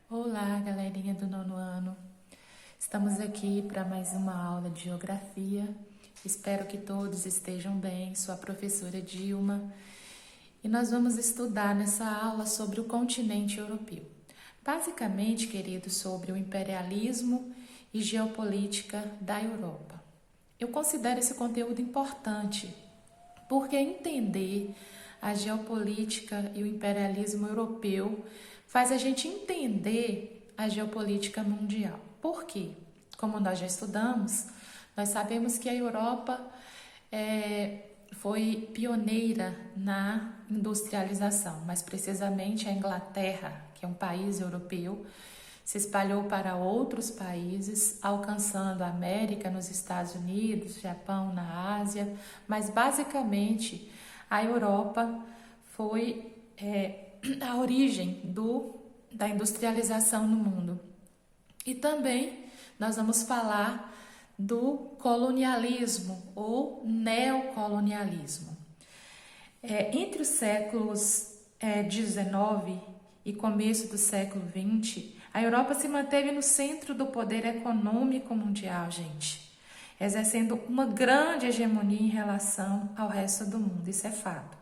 Olá, galerinha do nono ano. Estamos aqui para mais uma aula de geografia. Espero que todos estejam bem. Sou a professora Dilma e nós vamos estudar nessa aula sobre o continente europeu. Basicamente, queridos, sobre o imperialismo e geopolítica da Europa. Eu considero esse conteúdo importante porque entender a geopolítica e o imperialismo europeu faz a gente entender a geopolítica mundial. Por quê? Como nós já estudamos, nós sabemos que a Europa foi pioneira na industrialização, mais precisamente a Inglaterra, que é um país europeu, se espalhou para outros países, alcançando a América nos Estados Unidos, Japão na Ásia, mas basicamente a Europa foi a origem da industrialização no mundo. E também nós vamos falar do colonialismo ou neocolonialismo. Entre os séculos 19 e começo do século 20, a Europa se manteve no centro do poder econômico mundial, gente, exercendo uma grande hegemonia em relação ao resto do mundo, isso é fato.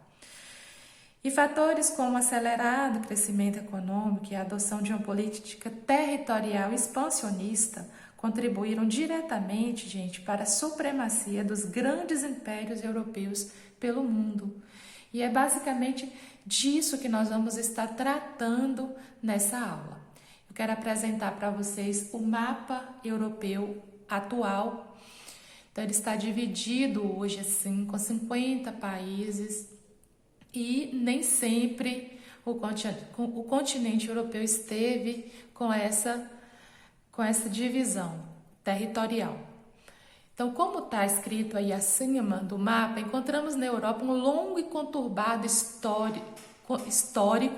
E fatores como o acelerado crescimento econômico e a adoção de uma política territorial expansionista contribuíram diretamente, gente, para a supremacia dos grandes impérios europeus pelo mundo. E é basicamente disso que nós vamos estar tratando nessa aula. Eu quero apresentar para vocês o mapa europeu atual. Então, ele está dividido hoje assim, com 50 países, e nem sempre o continente europeu esteve com essa divisão territorial. Então, como está escrito aí acima do mapa, encontramos na Europa um longo e conturbado histórico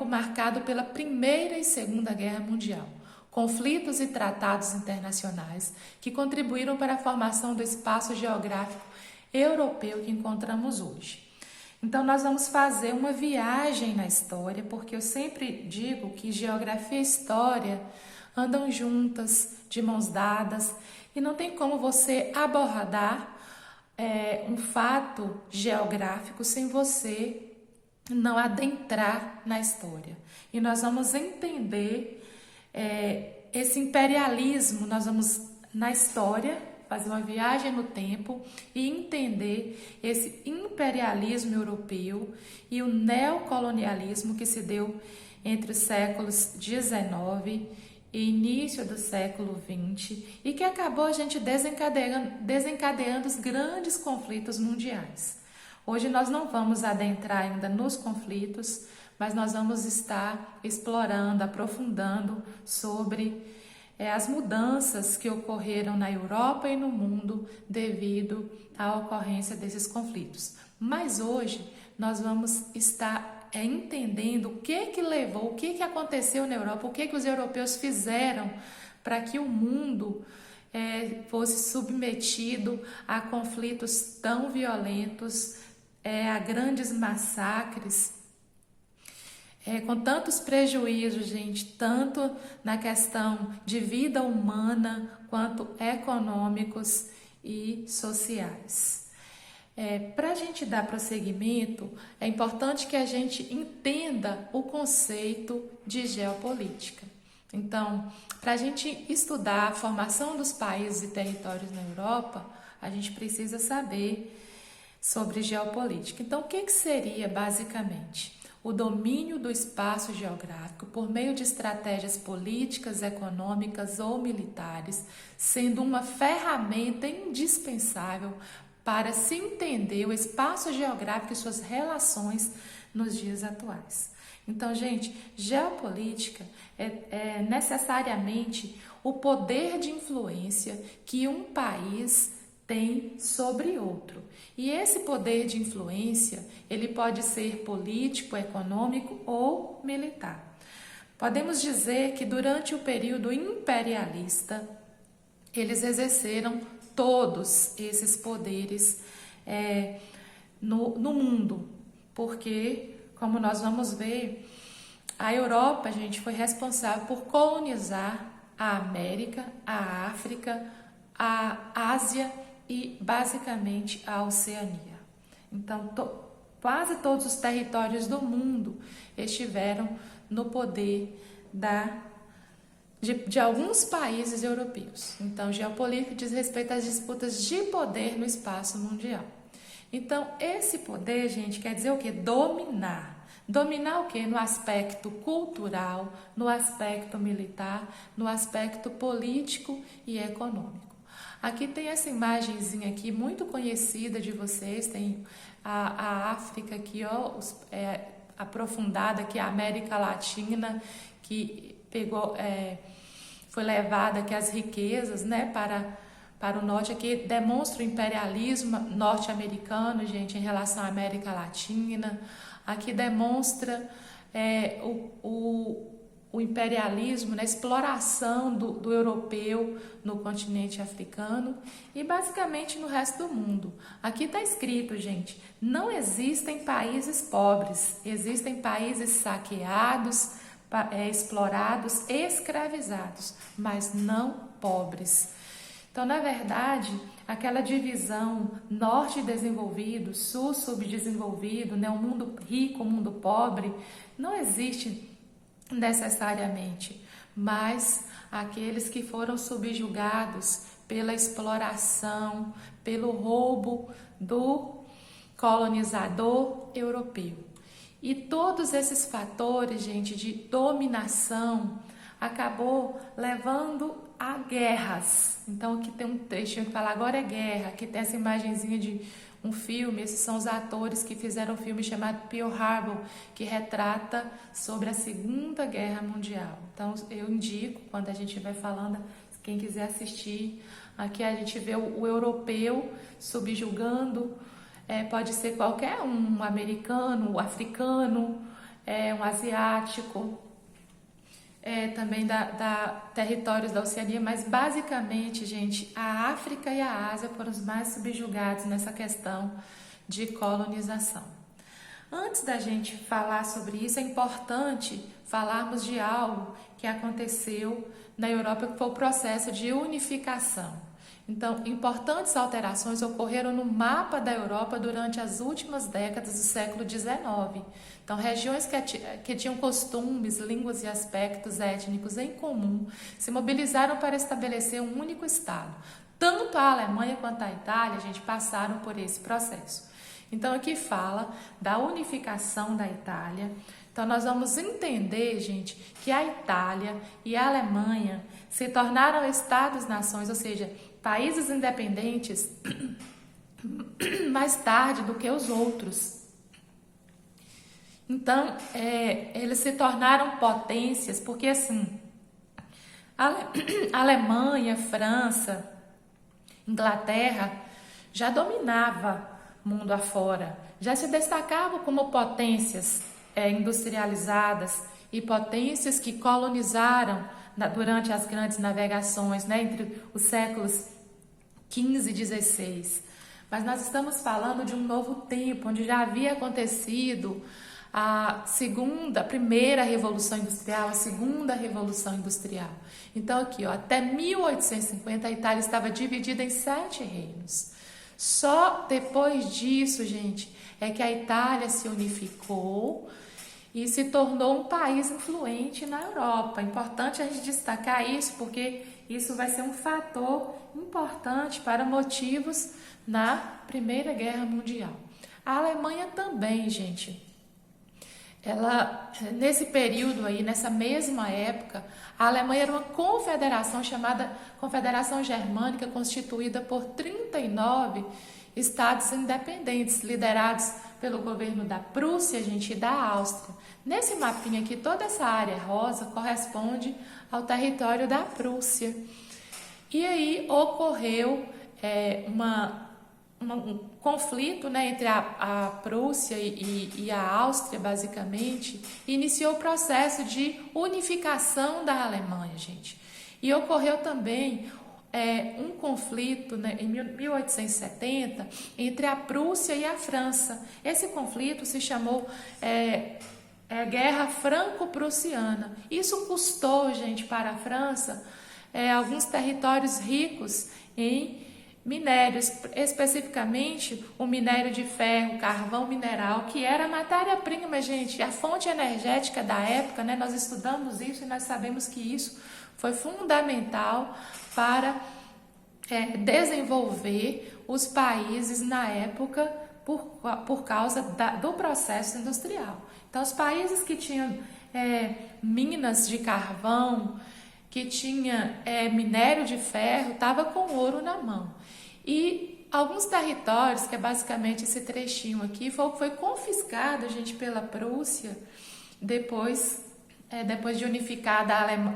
marcado pela Primeira e Segunda Guerra Mundial, conflitos e tratados internacionais que contribuíram para a formação do espaço geográfico europeu que encontramos hoje. Então, nós vamos fazer uma viagem na história, porque eu sempre digo que geografia e história andam juntas, de mãos dadas, e não tem como você abordar um fato geográfico sem você não adentrar na história. E nós vamos entender esse imperialismo, nós vamos, na história, fazer uma viagem no tempo e entender esse imperialismo europeu e o neocolonialismo que se deu entre os séculos 19 e início do século 20 e que acabou a gente desencadeando os grandes conflitos mundiais. Hoje nós não vamos adentrar ainda nos conflitos, mas nós vamos estar explorando, aprofundando sobre as mudanças que ocorreram na Europa e no mundo devido à ocorrência desses conflitos. Mas hoje nós vamos estar entendendo o que levou, o que aconteceu na Europa, o que os europeus fizeram para que o mundo fosse submetido a conflitos tão violentos, a grandes massacres, com tantos prejuízos, gente, tanto na questão de vida humana quanto econômicos e sociais. Para a gente dar prosseguimento, é importante que a gente entenda o conceito de geopolítica. Então, para a gente estudar a formação dos países e territórios na Europa, a gente precisa saber sobre geopolítica. Então, o que seria basicamente? O domínio do espaço geográfico por meio de estratégias políticas, econômicas ou militares, sendo uma ferramenta indispensável para se entender o espaço geográfico e suas relações nos dias atuais. Então, gente, geopolítica é necessariamente o poder de influência que um país tem sobre outro. E esse poder de influência, ele pode ser político, econômico ou militar. Podemos dizer que durante o período imperialista, eles exerceram todos esses poderes no mundo, porque, como nós vamos ver, A Europa, gente, foi responsável por colonizar a América, a África, a Ásia e basicamente a Oceania. Então, quase todos os territórios do mundo estiveram no poder de alguns países europeus. Então, geopolítica diz respeito às disputas de poder no espaço mundial. Então, esse poder, gente, quer dizer o quê? Dominar. Dominar o quê? No aspecto cultural, no aspecto militar, no aspecto político e econômico. Aqui tem essa imagenzinha aqui muito conhecida de vocês, tem a África aqui, ó, aprofundada aqui, a América Latina, que foi levada aqui as riquezas, né, para o norte. Aqui demonstra o imperialismo norte-americano, gente, em relação à América Latina. Aqui demonstra o imperialismo, né, a exploração do europeu no continente africano e basicamente no resto do mundo. Aqui está escrito, gente, não existem países pobres, existem países saqueados, explorados, escravizados, mas não pobres. Então, na verdade, aquela divisão norte desenvolvido, sul subdesenvolvido, né, o mundo rico, o mundo pobre, não existe necessariamente, mas aqueles que foram subjugados pela exploração, pelo roubo do colonizador europeu. E todos esses fatores, gente, de dominação, acabou levando a guerras. Então aqui tem um trechinho que fala agora é guerra, aqui tem essa imagenzinha de um filme, esses são os atores que fizeram um filme chamado Pearl Harbor, que retrata sobre a Segunda Guerra Mundial. Então eu indico, quando a gente vai falando, quem quiser assistir, aqui a gente vê o europeu subjugando, pode ser qualquer um americano, um africano, um asiático, também da territórios da Oceania, mas basicamente, gente, a África e a Ásia foram os mais subjugados nessa questão de colonização. Antes da gente falar sobre isso, é importante falarmos de algo que aconteceu na Europa, que foi o processo de unificação. Então, importantes alterações ocorreram no mapa da Europa durante as últimas décadas do século XIX. Então, regiões que tinham costumes, línguas e aspectos étnicos em comum se mobilizaram para estabelecer um único Estado. Tanto a Alemanha quanto a Itália, gente, passaram por esse processo. Então, aqui fala da unificação da Itália. Então, nós vamos entender, gente, que a Itália e a Alemanha se tornaram Estados-nações, ou seja, países independentes mais tarde do que os outros. Então, eles se tornaram potências, porque assim, a Alemanha, França, Inglaterra já dominava mundo afora, já se destacavam como potências industrializadas e potências que colonizaram durante as grandes navegações, né, entre os séculos 15 e 16. Mas nós estamos falando de um novo tempo, onde já havia acontecido a primeira revolução industrial, a segunda revolução industrial. Então aqui, ó, até 1850 a Itália estava dividida em 7 reinos. Só depois disso, gente, é que a Itália se unificou e se tornou um país influente na Europa. É importante a gente destacar isso, porque isso vai ser um fator importante para motivos na Primeira Guerra Mundial. A Alemanha também, gente. Nesse período aí, nessa mesma época, a Alemanha era uma confederação chamada Confederação Germânica, constituída por 39 estados independentes, liderados pelo governo da Prússia, gente, e da Áustria. Nesse mapinha aqui, toda essa área rosa corresponde ao território da Prússia. E aí ocorreu um conflito, né, entre a Prússia e a Áustria, basicamente, e iniciou o processo de unificação da Alemanha, gente. E ocorreu também um conflito, né, em 1870 entre a Prússia e a França. Esse conflito se chamou É a Guerra Franco-Prussiana. Isso custou, gente, para a França alguns territórios ricos em minérios, especificamente o minério de ferro, carvão mineral, que era a matéria-prima, gente, a fonte energética da época, né? Nós estudamos isso e nós sabemos que isso foi fundamental para desenvolver os países na época por causa do processo industrial. Então, os países que tinham minas de carvão, que tinha minério de ferro, estava com ouro na mão. E alguns territórios, que é basicamente esse trechinho aqui, foi confiscado, gente, pela Prússia, depois de unificada,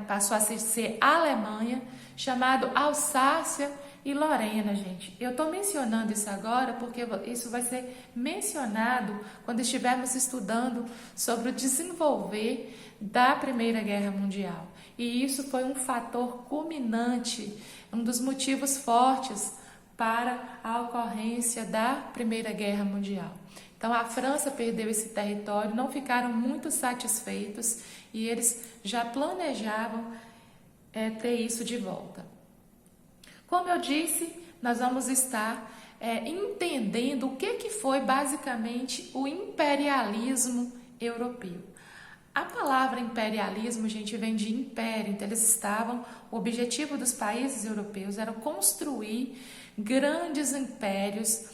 passou a ser a Alemanha, chamado Alsácia e Lorena, gente. Eu estou mencionando isso agora porque isso vai ser mencionado quando estivermos estudando sobre o desenvolver da Primeira Guerra Mundial. E isso foi um fator culminante, um dos motivos fortes para a ocorrência da Primeira Guerra Mundial. Então, a França perdeu esse território, não ficaram muito satisfeitos e eles já planejavam ter isso de volta. Como eu disse, nós vamos estar entendendo o que foi basicamente o imperialismo europeu. A palavra imperialismo, gente, vem de império, então o objetivo dos países europeus era construir grandes impérios,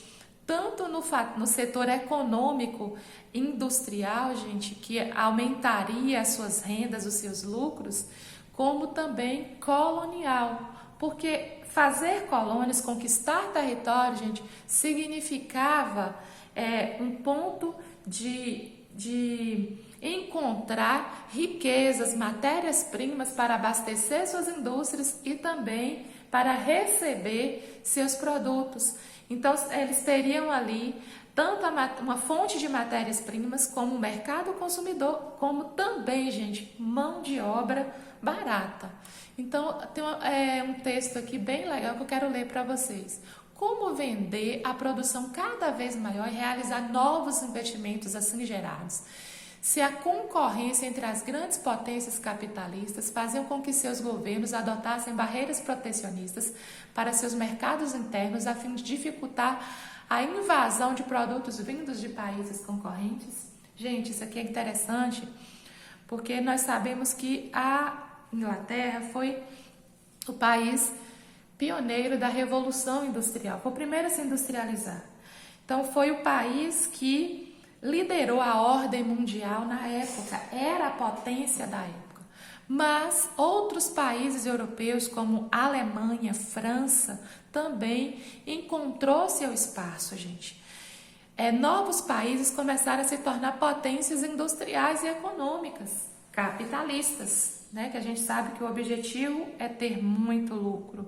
tanto no setor econômico, industrial, gente, que aumentaria as suas rendas, os seus lucros, como também colonial, porque fazer colônias, conquistar território, gente, significava um ponto de encontrar riquezas, matérias-primas para abastecer suas indústrias e também para receber seus produtos. Então, eles teriam ali tanto uma fonte de matérias-primas como o mercado consumidor, como também, gente, mão de obra barata. Então, tem um texto aqui bem legal que eu quero ler para vocês. Como vender a produção cada vez maior e realizar novos investimentos assim gerados? Se a concorrência entre as grandes potências capitalistas faziam com que seus governos adotassem barreiras protecionistas para seus mercados internos a fim de dificultar a invasão de produtos vindos de países concorrentes. Gente, isso aqui é interessante porque nós sabemos que a Inglaterra foi o país pioneiro da Revolução Industrial, foi o primeiro a se industrializar. Então, foi o país que liderou a ordem mundial na época, era a potência da época. Mas outros países europeus, como Alemanha, França, também encontrou seu espaço, gente. Novos países começaram a se tornar potências industriais e econômicas, capitalistas, né? Que a gente sabe que o objetivo é ter muito lucro.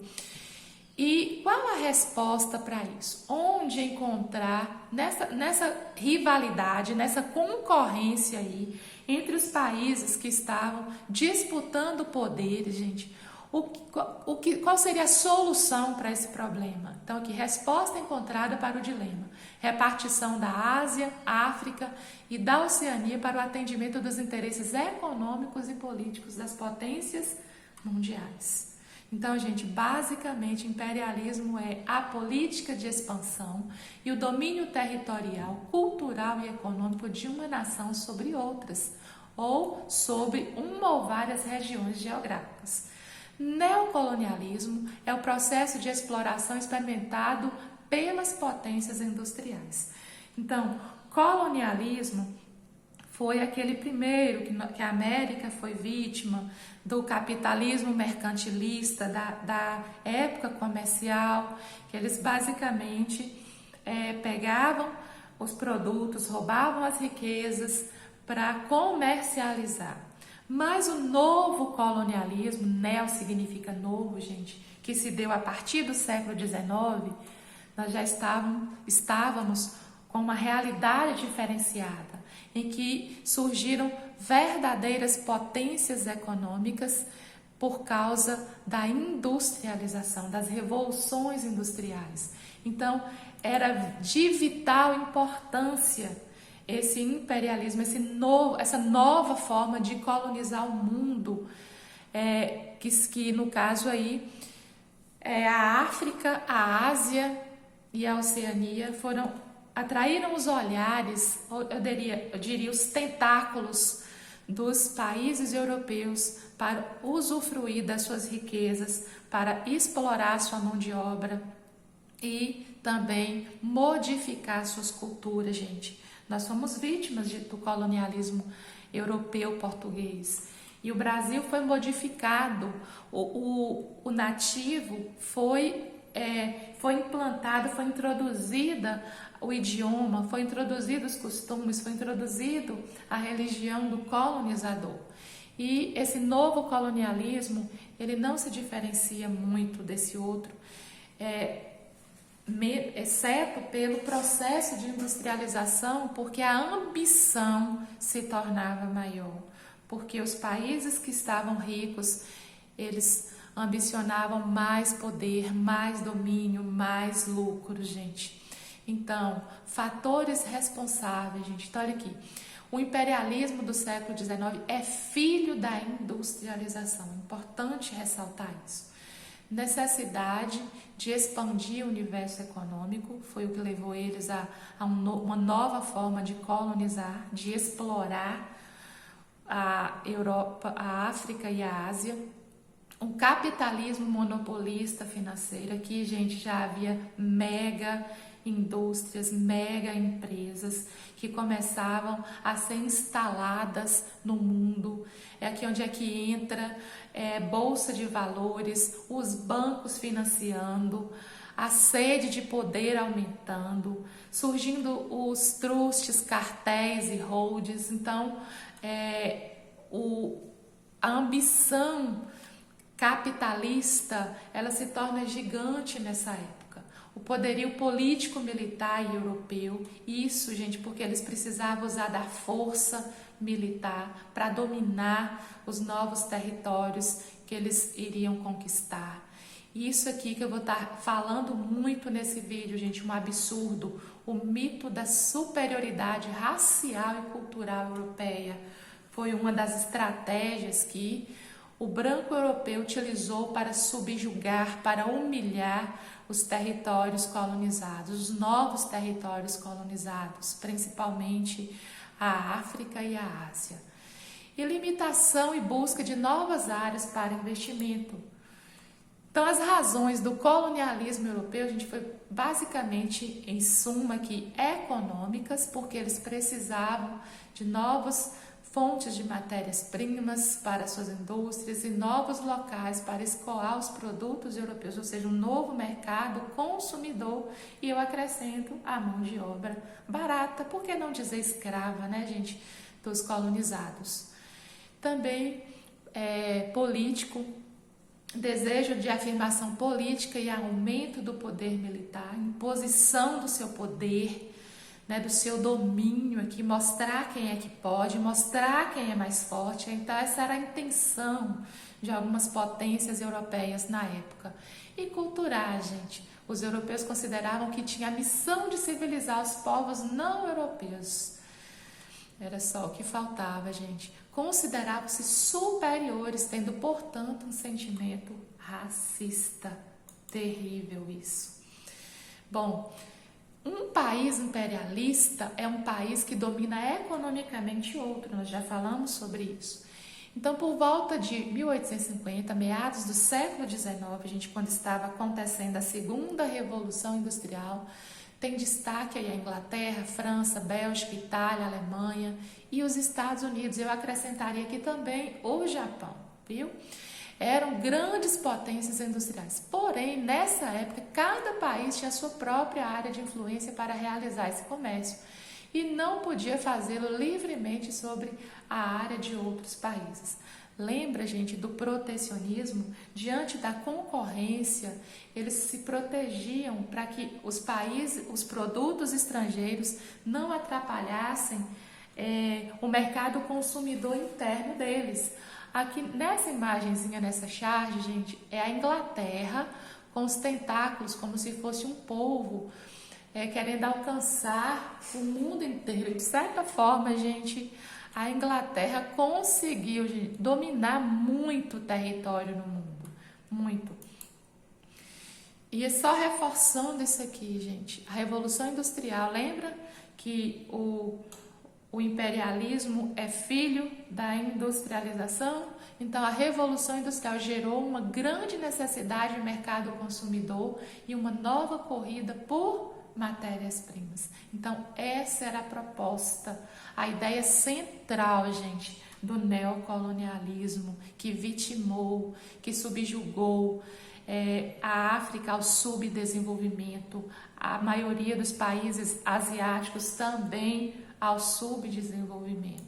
E qual a resposta para isso? Onde encontrar nessa rivalidade, nessa concorrência aí entre os países que estavam disputando poderes, gente? Qual seria a solução para esse problema? Então, aqui, resposta encontrada para o dilema. Repartição da Ásia, África e da Oceania para o atendimento dos interesses econômicos e políticos das potências mundiais. Então, gente, basicamente, imperialismo é a política de expansão e o domínio territorial, cultural e econômico de uma nação sobre outras, ou sobre uma ou várias regiões geográficas. Neocolonialismo é o processo de exploração experimentado pelas potências industriais. Então, colonialismo foi aquele primeiro que a América foi vítima do capitalismo mercantilista, da época comercial, que eles basicamente pegavam os produtos, roubavam as riquezas para comercializar. Mas o novo colonialismo, neo significa novo, gente, que se deu a partir do século XIX, nós já estávamos com uma realidade diferenciada, em que surgiram verdadeiras potências econômicas por causa da industrialização, das revoluções industriais. Então, era de vital importância esse imperialismo, essa nova forma de colonizar o mundo, que no caso aí a África, a Ásia e a Oceania atraíram os olhares, eu diria os tentáculos dos países europeus para usufruir das suas riquezas, para explorar sua mão de obra e também modificar suas culturas, gente. Nós somos vítimas do colonialismo europeu português. E o Brasil foi modificado, o nativo foi implantado, foi introduzida o idioma, foi introduzido os costumes, foi introduzido a religião do colonizador. E esse novo colonialismo, ele não se diferencia muito desse outro, exceto pelo processo de industrialização, porque a ambição se tornava maior. Porque os países que estavam ricos, eles ambicionavam mais poder, mais domínio, mais lucro, gente. Então, fatores responsáveis, gente. Então, olha aqui. O imperialismo do século XIX é filho da industrialização. É importante ressaltar isso. Necessidade de expandir o universo econômico foi o que levou eles a uma nova forma de colonizar, de explorar a Europa, a África e a Ásia. Um capitalismo monopolista financeiro. Aqui, gente, já havia mega indústrias, mega empresas que começavam a ser instaladas no mundo. É aqui onde é que entra bolsa de valores, os bancos financiando, a sede de poder aumentando, surgindo os trustes, cartéis e holds. Então, a ambição capitalista, ela se torna gigante nessa época. O poderio político-militar e europeu, isso, gente, porque eles precisavam usar da força militar para dominar os novos territórios que eles iriam conquistar. Isso aqui que eu vou estar falando muito nesse vídeo, gente, um absurdo, o mito da superioridade racial e cultural europeia. Foi uma das estratégias que o branco europeu utilizou para subjugar, para humilhar os territórios colonizados, os novos territórios colonizados, principalmente a África e a Ásia. E limitação e busca de novas áreas para investimento. Então, as razões do colonialismo europeu, a gente foi basicamente, em suma, aqui, econômicas, porque eles precisavam de novas fontes de matérias-primas para suas indústrias e novos locais para escoar os produtos europeus, ou seja, um novo mercado consumidor, e eu acrescento a mão de obra barata, por que não dizer escrava, né, gente, dos colonizados. Também político, desejo de afirmação política e aumento do poder militar, imposição do seu poder, né, do seu domínio aqui, mostrar quem é que pode, mostrar quem é mais forte. Então essa era a intenção de algumas potências europeias na época. E cultural, gente, os europeus consideravam que tinha a missão de civilizar os povos não europeus. Era só o que faltava, gente. Consideravam-se superiores, tendo, portanto, um sentimento racista. Terrível isso. Bom, um país imperialista é um país que domina economicamente outro, nós já falamos sobre isso. Então, por volta de 1850, meados do século XIX, quando estava acontecendo a segunda revolução industrial, tem destaque aí a Inglaterra, França, Bélgica, Itália, Alemanha e os Estados Unidos. Eu acrescentaria aqui também o Japão, viu? Eram grandes potências industriais. Porém, nessa época, cada país tinha a sua própria área de influência para realizar esse comércio e não podia fazê-lo livremente sobre a área de outros países. Lembra, gente, do protecionismo? Diante da concorrência, eles se protegiam para que os países, os produtos estrangeiros não atrapalhassem o mercado consumidor interno deles. Aqui nessa imagenzinha, nessa charge, gente, é a Inglaterra com os tentáculos, como se fosse um polvo, querendo alcançar o mundo inteiro. De certa forma, gente, a Inglaterra conseguiu, gente, dominar muito território no mundo, muito. E só reforçando isso aqui, gente, a Revolução Industrial, lembra que o imperialismo é filho da industrialização? Então, a Revolução Industrial gerou uma grande necessidade de mercado consumidor e uma nova corrida por matérias-primas. Então, essa era a proposta, a ideia central, gente, do neocolonialismo, que vitimou, que subjugou a África ao subdesenvolvimento, a maioria dos países asiáticos também ao subdesenvolvimento.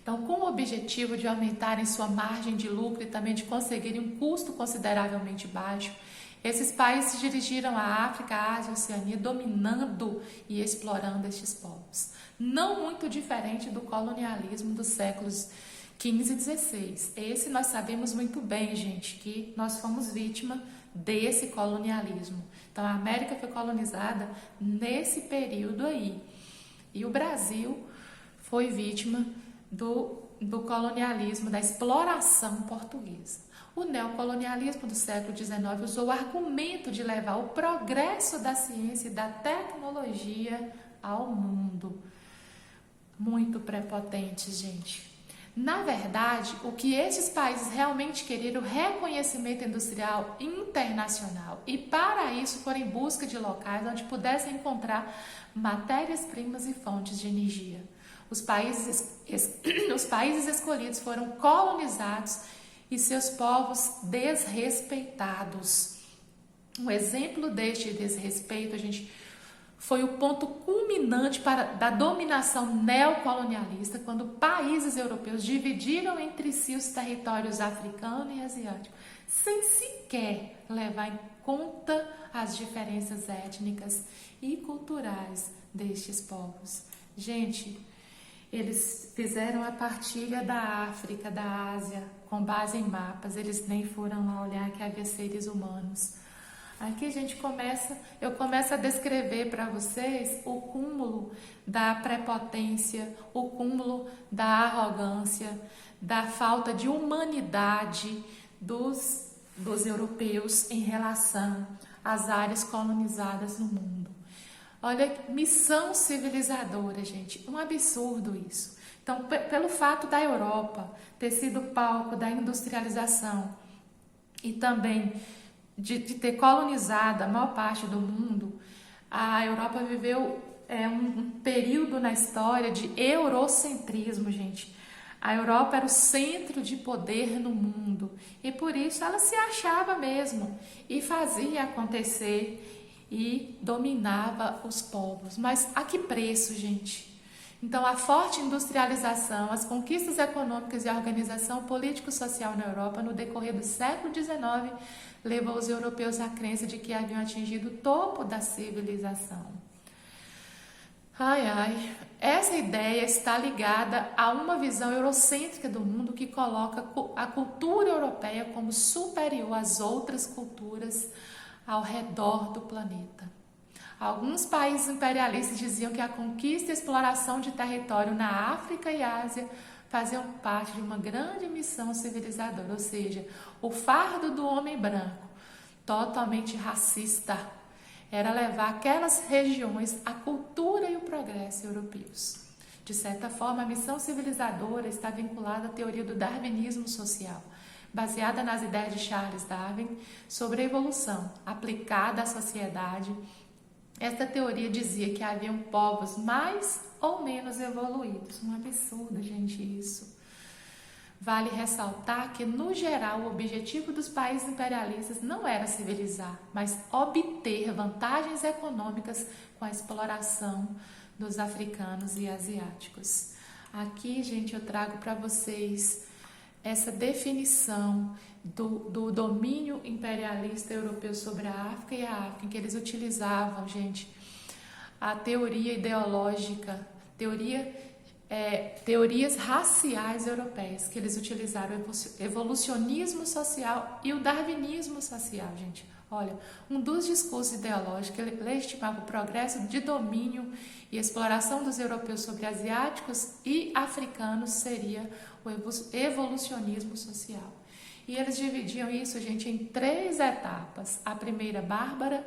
Então, com o objetivo de aumentarem sua margem de lucro e também de conseguirem um custo consideravelmente baixo, esses países se dirigiram à África, à Ásia e à Oceania, dominando e explorando estes povos. Não muito diferente do colonialismo dos séculos XV e XVI. Esse nós sabemos muito bem, gente, que nós fomos vítima desse colonialismo. Então, a América foi colonizada nesse período aí. E o Brasil foi vítima do colonialismo, da exploração portuguesa. O neocolonialismo do século XIX usou o argumento de levar o progresso da ciência e da tecnologia ao mundo. Muito prepotente, gente. Na verdade, o que esses países realmente queriam era o reconhecimento industrial internacional e para isso foram em busca de locais onde pudessem encontrar matérias-primas e fontes de energia. Os países escolhidos foram colonizados e seus povos desrespeitados. Um exemplo deste desrespeito, gente, foi o ponto culminante da dominação neocolonialista, quando países europeus dividiram entre si os territórios africano e asiático, sem sequer levar em conta as diferenças étnicas e culturais destes povos. Gente, eles fizeram a partilha da África, da Ásia, com base em mapas, eles nem foram lá olhar que havia seres humanos. Aqui eu começo a descrever para vocês o cúmulo da prepotência, o cúmulo da arrogância, da falta de humanidade dos europeus em relação às áreas colonizadas no mundo. Olha, missão civilizadora, gente, um absurdo isso. Então, pelo fato da Europa ter sido palco da industrialização e também de ter colonizado a maior parte do mundo, a Europa viveu um período na história de eurocentrismo, gente. A Europa era o centro de poder no mundo e por isso ela se achava mesmo e fazia acontecer e dominava os povos. Mas a que preço, gente? Então, a forte industrialização, as conquistas econômicas e a organização político-social na Europa no decorrer do século XIX levou os europeus à crença de que haviam atingido o topo da civilização. Essa ideia está ligada a uma visão eurocêntrica do mundo que coloca a cultura europeia como superior às outras culturas ao redor do planeta. Alguns países imperialistas diziam que a conquista e exploração de território na África e Ásia faziam parte de uma grande missão civilizadora, ou seja, o fardo do homem branco, totalmente racista, era levar aquelas regiões a cultura e o progresso europeus. De certa forma, a missão civilizadora está vinculada à teoria do darwinismo social, baseada nas ideias de Charles Darwin sobre a evolução aplicada à sociedade. Esta teoria dizia que haviam povos mais ou menos evoluídos. Um absurdo, gente, isso. Vale ressaltar que, no geral, o objetivo dos países imperialistas não era civilizar, mas obter vantagens econômicas com a exploração dos africanos e asiáticos. Aqui, gente, eu trago para vocês essa definição do domínio imperialista europeu sobre a África e a África, em que eles utilizavam, gente, a teoria ideológica, teorias raciais europeias, que eles utilizaram o evolucionismo social e o darwinismo social, gente. Olha, um dos discursos ideológicos ele legitimava o progresso de domínio e exploração dos europeus sobre asiáticos e africanos seria o evolucionismo social. E eles dividiam isso, gente, em 3 etapas. A primeira, bárbara,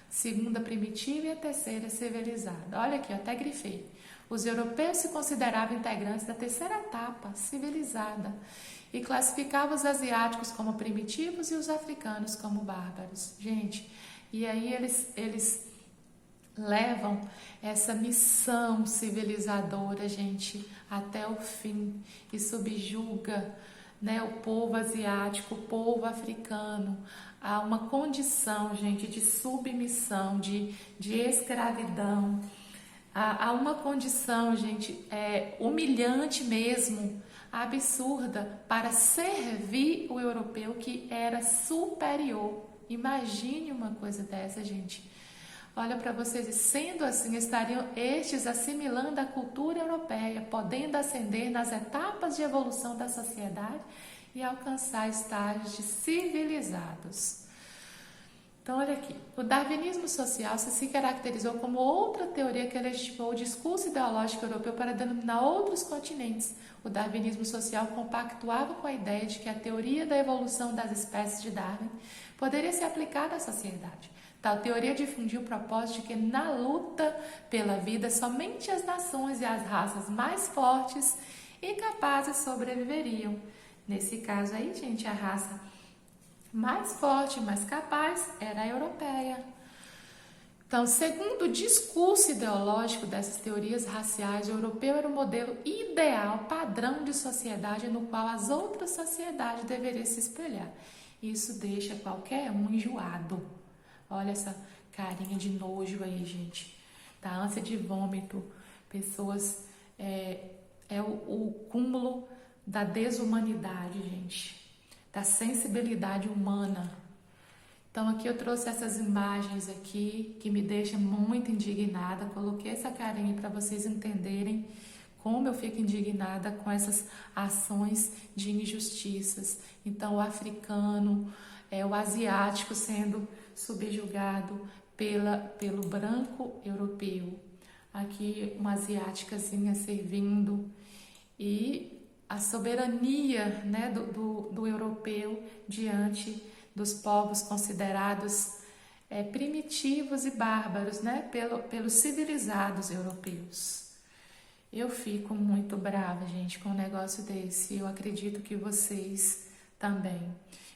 segunda, primitiva e a terceira, civilizada. Olha aqui, eu até grifei. Os europeus se consideravam integrantes da terceira etapa, civilizada, e classificavam os asiáticos como primitivos e os africanos como bárbaros. Gente, e aí eles levam essa missão civilizadora, gente, até o fim e subjuga, né, o povo asiático, o povo africano, a uma condição, gente, de submissão, de escravidão, a uma condição, gente, humilhante mesmo, absurda, para servir o europeu que era superior. Imagine uma coisa dessa, gente. Olha para vocês, e sendo assim, estariam estes assimilando a cultura europeia, podendo ascender nas etapas de evolução da sociedade e alcançar estágios de civilizados. Então, olha aqui, o darwinismo social se caracterizou como outra teoria que legitimou o discurso ideológico europeu para denominar outros continentes. O darwinismo social compactuava com a ideia de que a teoria da evolução das espécies de Darwin poderia ser aplicada à sociedade. Tal teoria difundiu o propósito de que na luta pela vida somente as nações e as raças mais fortes e capazes sobreviveriam. Nesse caso aí, gente, a raça mais forte, mais capaz era a europeia. Então, segundo o discurso ideológico dessas teorias raciais, o europeu era o modelo ideal, padrão de sociedade no qual as outras sociedades deveriam se espelhar. Isso deixa qualquer um enjoado. Olha essa carinha de nojo aí, gente. Da ânsia de vômito. Pessoas... o cúmulo da desumanidade, gente. Da sensibilidade humana. Então, aqui eu trouxe essas imagens aqui que me deixam muito indignada. Coloquei essa carinha para vocês entenderem como eu fico indignada com essas ações de injustiças. Então, o africano, o asiático sendo subjugado pelo branco europeu. Aqui uma asiáticazinha servindo e a soberania, né, do europeu diante dos povos considerados primitivos e bárbaros, né, pelos civilizados europeus. Eu fico muito brava, gente, com um negócio desse. Eu acredito que vocês também.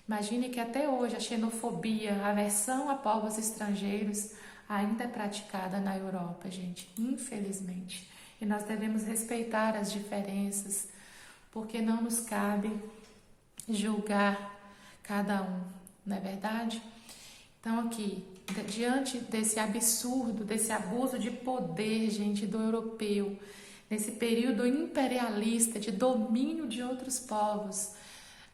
Imagine que até hoje a xenofobia, a aversão a povos estrangeiros ainda é praticada na Europa, gente, infelizmente. E nós devemos respeitar as diferenças, porque não nos cabe julgar cada um, não é verdade? Então aqui, diante desse absurdo, desse abuso de poder, gente, do europeu, nesse período imperialista de domínio de outros povos,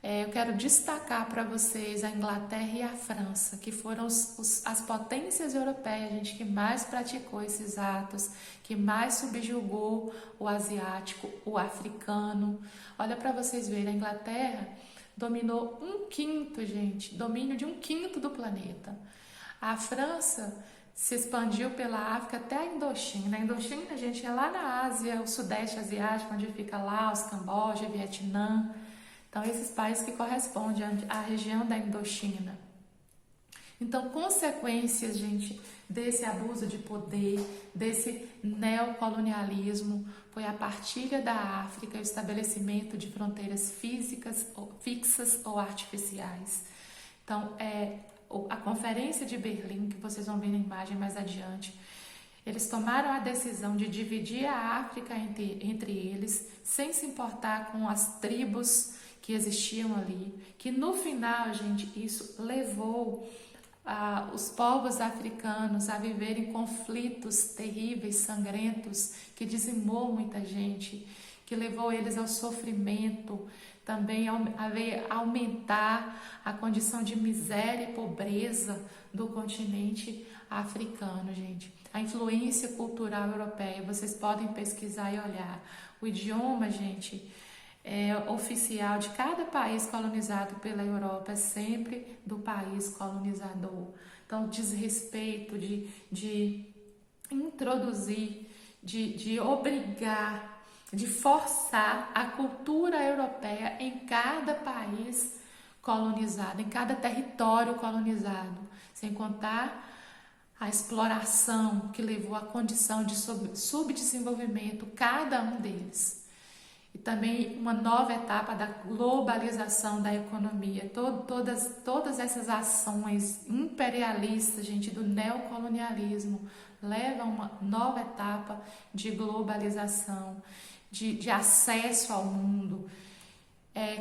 eu quero destacar para vocês a Inglaterra e a França, que foram as potências europeias, gente, que mais praticou esses atos, que mais subjugou o asiático, o africano. Olha para vocês verem, a Inglaterra dominou 1/5, gente, domínio de 1/5 do planeta. A França se expandiu pela África até a Indochina. A Indochina, gente, é lá na Ásia, o Sudeste Asiático, onde fica Laos, Camboja, Vietnã. Então, esses países que correspondem à região da Indochina. Então, consequências, gente, desse abuso de poder, desse neocolonialismo, foi a partilha da África e o estabelecimento de fronteiras fixas ou artificiais. Então, a Conferência de Berlim, que vocês vão ver na imagem mais adiante, eles tomaram a decisão de dividir a África entre eles, sem se importar com as tribos que existiam ali, que no final, gente, isso levou os povos africanos a viverem conflitos terríveis, sangrentos, que dizimou muita gente, que levou eles ao sofrimento, também a aumentar a condição de miséria e pobreza do continente africano, gente. A influência cultural europeia, vocês podem pesquisar e olhar. O idioma, gente, oficial de cada país colonizado pela Europa é sempre do país colonizador. Então, desrespeito de introduzir, de obrigar, de forçar a cultura europeia em cada país colonizado, em cada território colonizado, sem contar a exploração que levou à condição de subdesenvolvimento cada um deles. E também uma nova etapa da globalização da economia. Todas essas ações imperialistas, gente, do neocolonialismo, levam a uma nova etapa de globalização, de acesso ao mundo.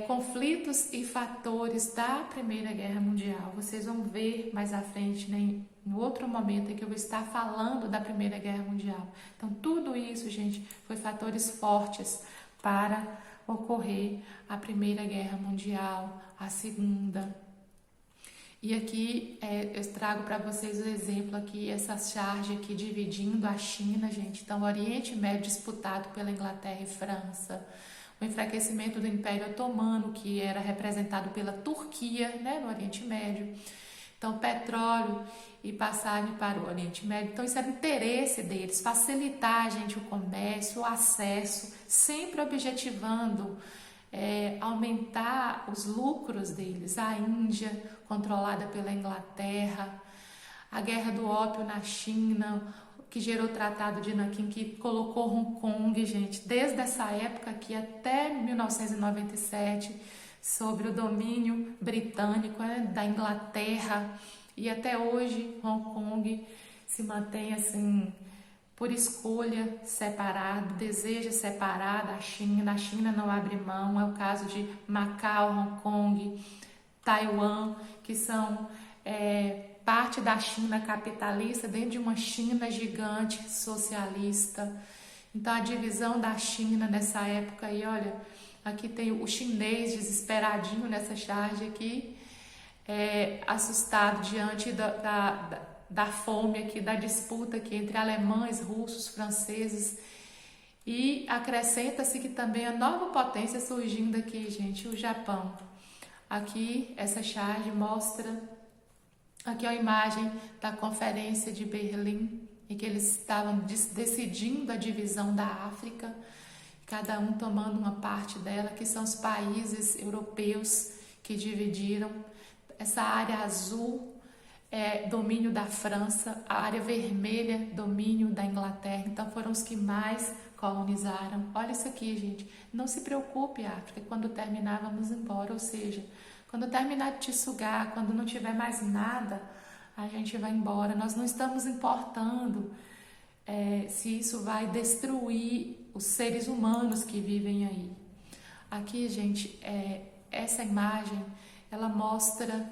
Conflitos e fatores da Primeira Guerra Mundial. Vocês vão ver mais à frente, né, em outro momento em que eu vou estar falando da Primeira Guerra Mundial. Então, tudo isso, gente, foi fatores fortes para ocorrer a Primeira Guerra Mundial, a Segunda. E aqui eu trago para vocês o exemplo aqui, essa charge aqui dividindo a China, gente. Então, o Oriente Médio disputado pela Inglaterra e França. O enfraquecimento do Império Otomano, que era representado pela Turquia, né, no Oriente Médio. Então, petróleo e passagem para o Oriente Médio. Então, isso era interesse deles, facilitar, gente, o comércio, o acesso, sempre objetivando aumentar os lucros deles. A Índia, controlada pela Inglaterra, a Guerra do Ópio na China, que gerou o Tratado de Nanquim, que colocou Hong Kong, gente, desde essa época aqui até 1997, sobre o domínio britânico, né, da Inglaterra, e até hoje Hong Kong se mantém assim, por escolha, separado, deseja separar da China, a China não abre mão. É o caso de Macau, Hong Kong, Taiwan, que são parte da China capitalista dentro de uma China gigante socialista. Então, a divisão da China nessa época aí, olha, aqui tem o chinês desesperadinho nessa charge aqui, assustado diante da fome aqui, da disputa aqui entre alemães, russos, franceses. E acrescenta-se que também a nova potência surgindo aqui, gente, o Japão. Aqui, essa charge mostra aqui a imagem da Conferência de Berlim, em que eles estavam decidindo a divisão da África, cada um tomando uma parte dela, que são os países europeus que dividiram. Essa área azul é domínio da França, a área vermelha, domínio da Inglaterra. Então foram os que mais colonizaram. Olha isso aqui, gente. Não se preocupe, África, quando terminar vamos embora, ou seja, quando terminar de te sugar, quando não tiver mais nada, a gente vai embora. Nós não estamos importando se isso vai destruir os seres humanos que vivem aí. Aqui, gente, essa imagem, ela mostra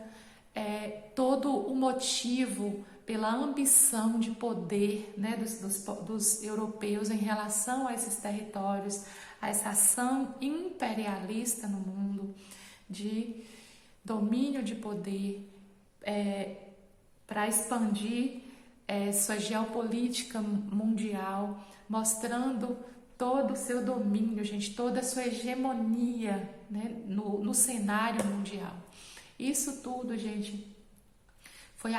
todo o motivo pela ambição de poder, né, dos europeus em relação a esses territórios, a essa ação imperialista no mundo, de domínio de poder, para expandir sua geopolítica mundial, mostrando todo o seu domínio, gente, toda a sua hegemonia, né, no cenário mundial. Isso tudo, gente, foi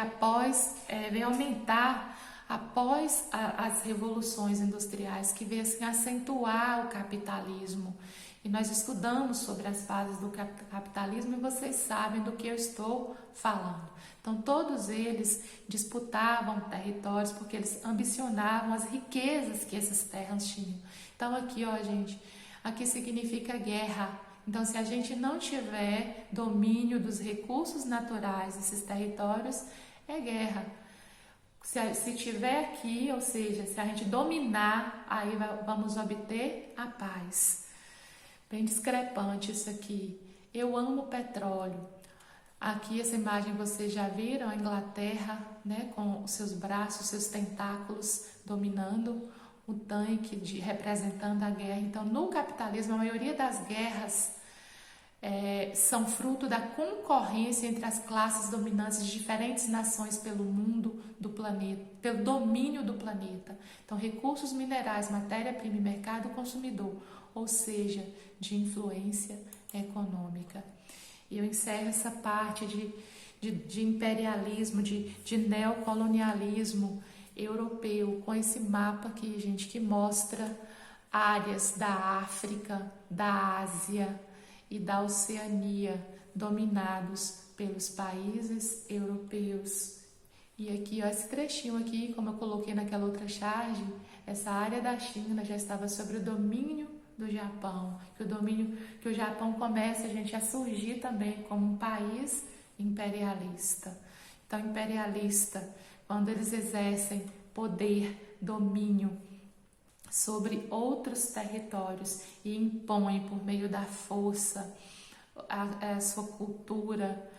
veio aumentar após as revoluções industriais, que veio assim, acentuar o capitalismo. E nós estudamos sobre as fases do capitalismo e vocês sabem do que eu estou falando. Então, todos eles disputavam territórios porque eles ambicionavam as riquezas que essas terras tinham. Então, aqui, ó, gente, aqui significa guerra. Então, se a gente não tiver domínio dos recursos naturais desses territórios, é guerra. Se tiver aqui, ou seja, se a gente dominar, aí vamos obter a paz. Bem discrepante isso aqui. Eu amo petróleo. Aqui essa imagem vocês já viram, a Inglaterra, né, com os seus braços, seus tentáculos dominando o tanque, representando a guerra. Então, no capitalismo, a maioria das guerras são fruto da concorrência entre as classes dominantes de diferentes nações pelo mundo do planeta, pelo domínio do planeta. Então, recursos minerais, matéria-prima e mercado consumidor. ou seja, de influência econômica. E eu encerro essa parte de imperialismo, de neocolonialismo europeu, com esse mapa aqui, gente, que mostra áreas da África, da Ásia e da Oceania dominados pelos países europeus. E aqui, ó, esse trechinho aqui, como eu coloquei naquela outra charge, essa área da China já estava sob o domínio do Japão, que o Japão começa, gente, a surgir também como um país imperialista. Então, imperialista, quando eles exercem poder, domínio sobre outros territórios e impõem por meio da força a sua cultura,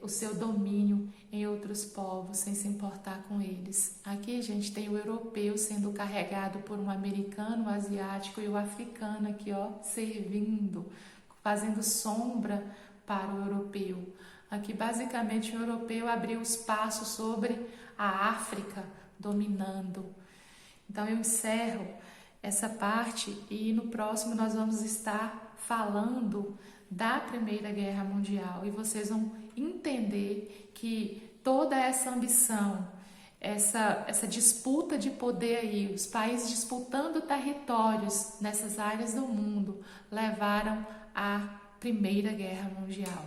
o seu domínio em outros povos, sem se importar com eles. Aqui, gente, tem o europeu sendo carregado por um americano, o asiático e o africano aqui, ó, servindo, fazendo sombra para o europeu. Aqui, basicamente, o europeu abriu espaço sobre a África, dominando. Então, eu encerro essa parte e no próximo nós vamos estar falando da Primeira Guerra Mundial e vocês vão entender que toda essa ambição, essa disputa de poder aí, os países disputando territórios nessas áreas do mundo, levaram à Primeira Guerra Mundial.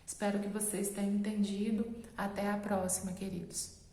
Espero que vocês tenham entendido. Até a próxima, queridos.